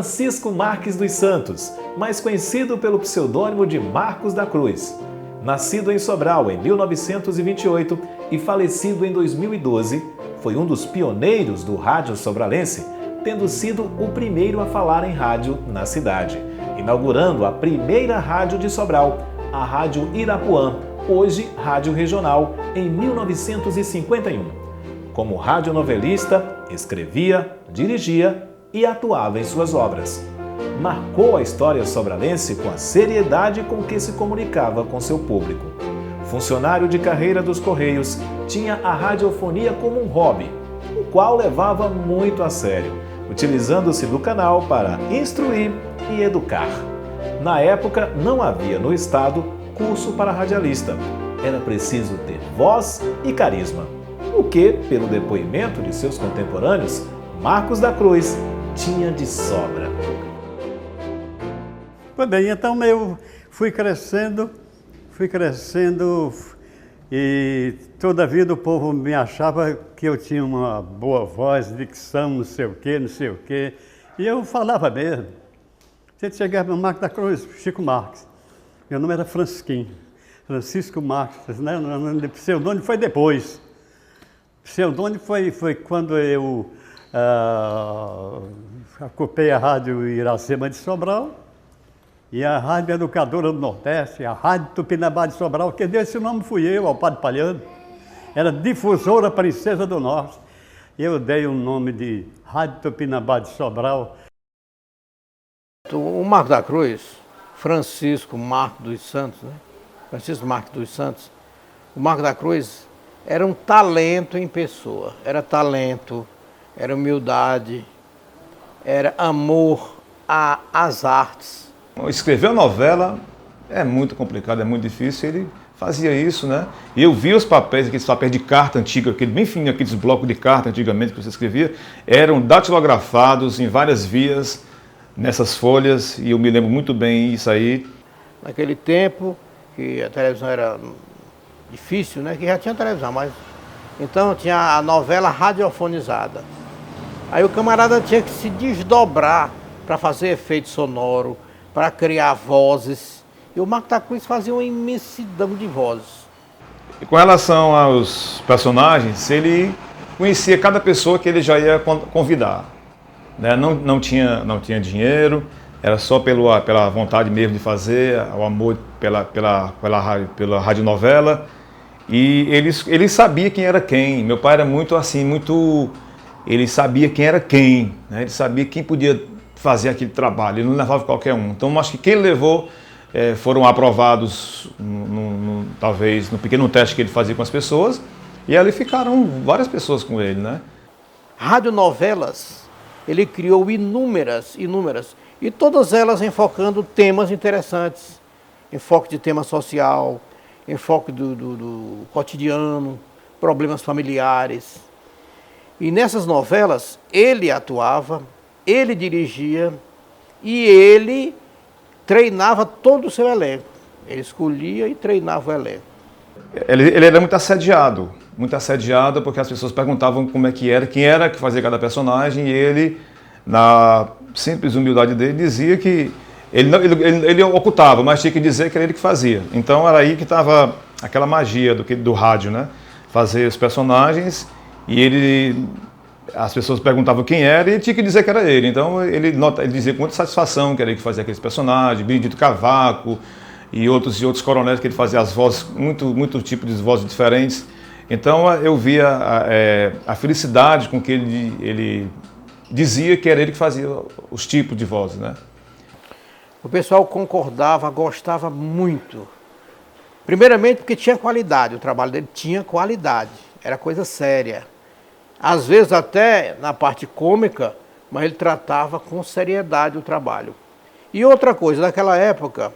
Francisco Marques dos Santos, mais conhecido pelo pseudônimo de Marcos da Cruz. Nascido em Sobral em 1928 e falecido em 2012, foi um dos pioneiros do rádio sobralense, tendo sido o primeiro a falar em rádio na cidade, inaugurando a primeira rádio de Sobral, a Rádio Irapuã, hoje Rádio Regional, em 1951. Como radionovelista, escrevia, dirigia e atuava em suas obras. Marcou a história sobralense com a seriedade com que se comunicava com seu público. Funcionário de carreira dos Correios, tinha a radiofonia como um hobby, o qual levava muito a sério, utilizando-se do canal para instruir e educar. Na época, não havia no estado curso para radialista. Era preciso ter voz e carisma, o que, pelo depoimento de seus contemporâneos, Marcos da Cruz tinha de sobra. Pois bem, então eu fui crescendo e toda a vida o povo me achava que eu tinha uma boa voz, dicção, não sei o quê, e eu falava mesmo. Você chegava no Marcos da Cruz, Chico Marques, meu nome era Francisco Marques, né? O pseudônimo foi depois. O pseudônimo foi quando eu ocupei a Rádio Iracema de Sobral e a Rádio Educadora do Nordeste, a Rádio Tupinambá de Sobral. Quem deu esse nome fui eu, ao Padre Palhano. Era Difusora Princesa do Norte. Eu dei o nome de Rádio Tupinambá de Sobral. O Marcos da Cruz, Francisco Marques dos Santos, né? Francisco Marques dos Santos, o Marcos da Cruz era um talento em pessoa. Era talento, era humildade, era amor às artes. Escrever uma novela é muito complicado, é muito difícil. Ele fazia isso, né? E eu vi os papéis, aqueles papéis de carta antiga, aquele bem fininho, aqueles blocos de carta antigamente que você escrevia, eram datilografados em várias vias nessas folhas, e eu me lembro muito bem isso aí. Naquele tempo, que a televisão era difícil, né? Que já tinha televisão, mas então tinha a novela radiofonizada. Aí o camarada tinha que se desdobrar para fazer efeito sonoro, para criar vozes. E o Marcos da Cruz fazia uma imensidão de vozes. E com relação aos personagens, ele conhecia cada pessoa que ele já ia convidar. Né? Não tinha dinheiro, era só pela vontade mesmo de fazer, o amor pela radionovela. E ele sabia quem era quem. Meu pai era muito assim, ele sabia quem era quem, né? Ele sabia quem podia fazer aquele trabalho, ele não levava qualquer um. Então, acho que quem ele levou foram aprovados, talvez, no pequeno teste que ele fazia com as pessoas, e ali ficaram várias pessoas com ele, né? Radionovelas, ele criou inúmeras, e todas elas enfocando temas interessantes, enfoque de tema social, enfoque do cotidiano, problemas familiares. E nessas novelas, ele atuava, ele dirigia e ele treinava todo o seu elenco. Ele escolhia e treinava o elenco. Ele era muito assediado porque as pessoas perguntavam como é que era, quem era que fazia cada personagem, e ele, na simples humildade dele, dizia que ele ocultava, mas tinha que dizer que era ele que fazia. Então era aí que estava aquela magia do rádio, né? Fazer os personagens e as pessoas perguntavam quem era e ele tinha que dizer que era ele. Então ele dizia com muita satisfação que era ele que fazia aqueles personagens, Benedito Cavaco e outros coronéis que ele fazia as vozes, muito tipos de vozes diferentes. Então eu via a felicidade com que ele dizia que era ele que fazia os tipos de vozes, né? O pessoal concordava, gostava muito. Primeiramente porque tinha qualidade, o trabalho dele tinha qualidade, era coisa séria. Às vezes até na parte cômica, mas ele tratava com seriedade o trabalho. E outra coisa, naquela época,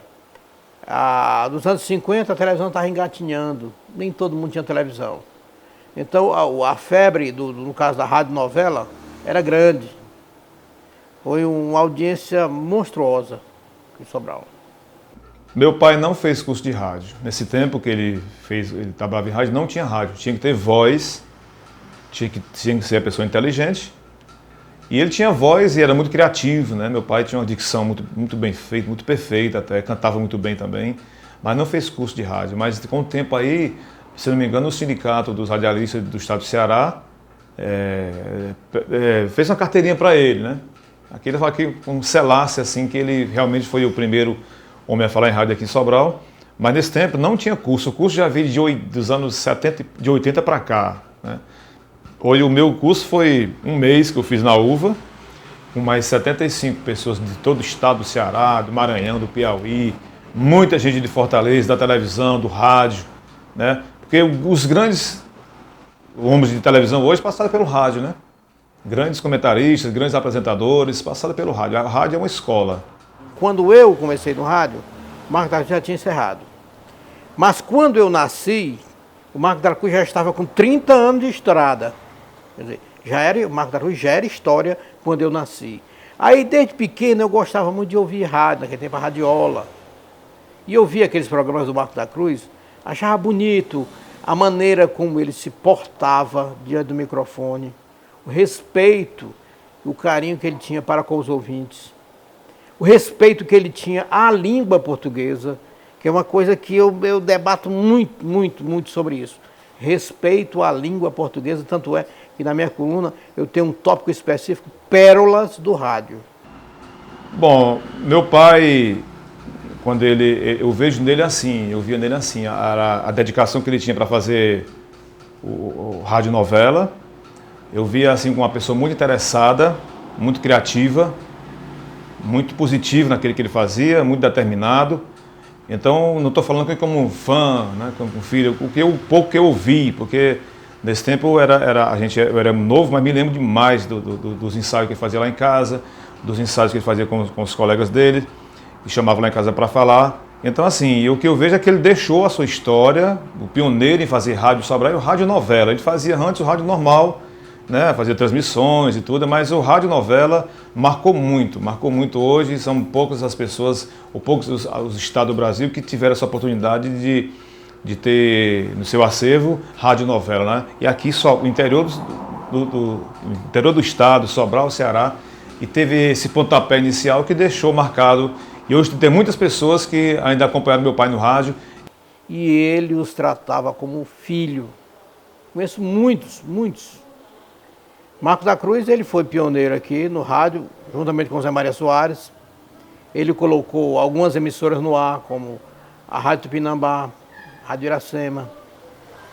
nos anos 50, a televisão estava engatinhando, nem todo mundo tinha televisão. Então a febre, no caso da radionovela, era grande. Foi uma audiência monstruosa em Sobral. Meu pai não fez curso de rádio. Nesse tempo que ele trabalhava em rádio, não tinha rádio. Tinha que ter voz, tinha que ser a pessoa inteligente E ele tinha voz e era muito criativo, né? Meu pai tinha uma dicção muito bem feita, muito perfeita até, cantava muito bem também, mas não fez curso de rádio. Mas com o tempo aí, se não me engano, o Sindicato dos Radialistas do Estado do Ceará fez uma carteirinha para ele, né? Aquele fala que um selasse assim, que ele realmente foi o primeiro homem a falar em rádio aqui em Sobral. Mas nesse tempo não tinha curso. O curso já veio dos anos 70, de 80 para cá, né? Hoje o meu curso foi um mês que eu fiz na UVA, com mais 75 pessoas de todo o estado do Ceará, do Maranhão, do Piauí, muita gente de Fortaleza, da televisão, do rádio, né? Porque os grandes homens de televisão hoje passaram pelo rádio, né? Grandes comentaristas, grandes apresentadores passaram pelo rádio. A rádio é uma escola. Quando eu comecei no rádio, o Marcos da Cruz já tinha encerrado. Mas quando eu nasci, o Marcos da Cruz já estava com 30 anos de estrada. Quer dizer, o Marcos da Cruz já era história quando eu nasci. Aí, desde pequeno, eu gostava muito de ouvir rádio, naquele tempo a radiola. E eu via aqueles programas do Marcos da Cruz, achava bonito a maneira como ele se portava diante do microfone, o respeito, o carinho que ele tinha para com os ouvintes, o respeito que ele tinha à língua portuguesa, que é uma coisa que eu debato muito sobre isso. Respeito à língua portuguesa, tanto é que na minha coluna eu tenho um tópico específico, pérolas do rádio. Bom, meu pai, quando eu vejo nele assim, eu via nele assim, a dedicação que ele tinha para fazer o radionovela, eu via assim como uma pessoa muito interessada, muito criativa, muito positivo naquele que ele fazia, muito determinado. Então, não estou falando aqui como um fã, né, como um filho, o pouco que eu ouvi, porque nesse tempo eu era novo, mas me lembro demais dos ensaios que ele fazia lá em casa, dos ensaios que ele fazia com os colegas dele, e chamava lá em casa para falar. Então, assim, o que eu vejo é que ele deixou a sua história, o pioneiro em fazer rádio Sobral, e o radionovela. Ele fazia antes o rádio normal, né, fazia transmissões e tudo, mas o radionovela marcou muito hoje. São poucas as pessoas, ou poucos os estados do Brasil que tiveram essa oportunidade de ter no seu acervo radionovela, né? E aqui só o interior do estado, Sobral, Ceará, e teve esse pontapé inicial que deixou marcado. E hoje tem muitas pessoas que ainda acompanharam meu pai no rádio. E ele os tratava como um filho. Conheço muitos. Marcos da Cruz, ele foi pioneiro aqui no rádio, juntamente com Zé Maria Soares. Ele colocou algumas emissoras no ar, como a Rádio Tupinambá, a Rádio Iracema.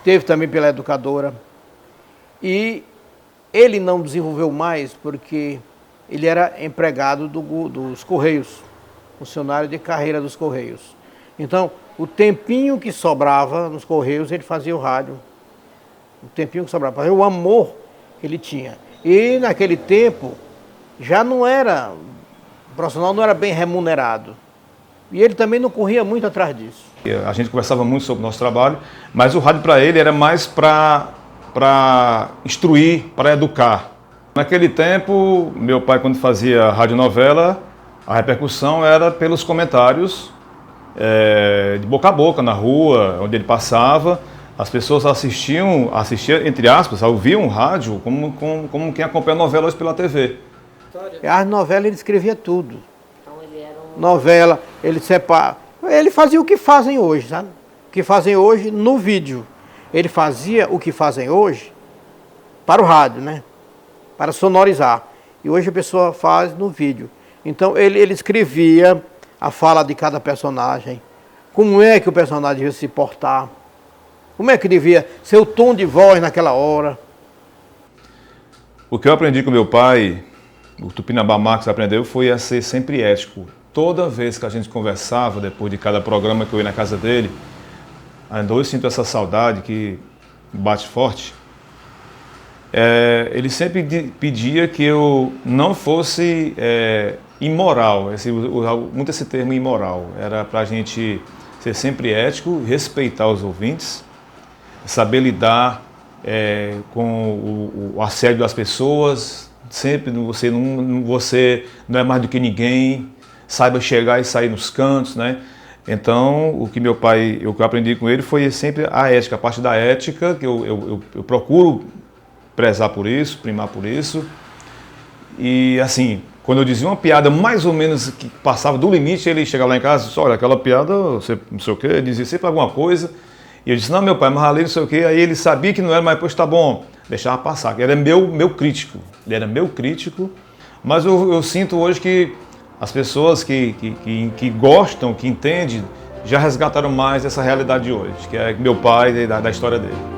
Teve também pela Educadora. E ele não desenvolveu mais porque ele era empregado dos Correios, funcionário de carreira dos Correios. Então, o tempinho que sobrava nos Correios, ele fazia o rádio. O tempinho que sobrava, fazia o amor que ele tinha. E naquele tempo, já não era, o profissional não era bem remunerado. E ele também não corria muito atrás disso. A gente conversava muito sobre o nosso trabalho, mas o rádio para ele era mais para instruir, para educar. Naquele tempo, meu pai, quando fazia radionovela, a repercussão era pelos comentários de boca a boca, na rua, onde ele passava. As pessoas assistiam, entre aspas, ouviam o rádio como quem acompanha a novela hoje pela TV. As novelas ele escrevia tudo. Novela, ele separa. Ele fazia o que fazem hoje, sabe? O que fazem hoje no vídeo. Ele fazia o que fazem hoje para o rádio, né? Para sonorizar. E hoje a pessoa faz no vídeo. Então ele escrevia a fala de cada personagem. Como é que o personagem devia se portar. Como é que devia ser o tom de voz naquela hora. O que eu aprendi com meu pai, o Tupinambá Marcos aprendeu, foi a ser sempre ético. Toda vez que a gente conversava, depois de cada programa que eu ia na casa dele, ainda hoje sinto essa saudade que bate forte. Ele sempre pedia que eu não fosse imoral, muito esse termo imoral. Era para a gente ser sempre ético, respeitar os ouvintes, saber lidar com o assédio das pessoas, sempre você não é mais do que ninguém, saiba chegar e sair nos cantos, né? Então, o que eu aprendi com ele foi sempre a ética, a parte da ética, que eu procuro prezar por isso, primar por isso. E assim, quando eu dizia uma piada mais ou menos que passava do limite, ele chegava lá em casa e disse, olha, aquela piada, você não sei o quê, dizia sempre alguma coisa. E eu disse, não, meu pai, mas ali não sei o quê. Aí ele sabia que não era, mas depois tá bom, deixava passar. Ele era meu crítico, ele era meu crítico. Mas eu sinto hoje que as pessoas que gostam, que entendem, já resgataram mais essa realidade de hoje, que é meu pai e da história dele.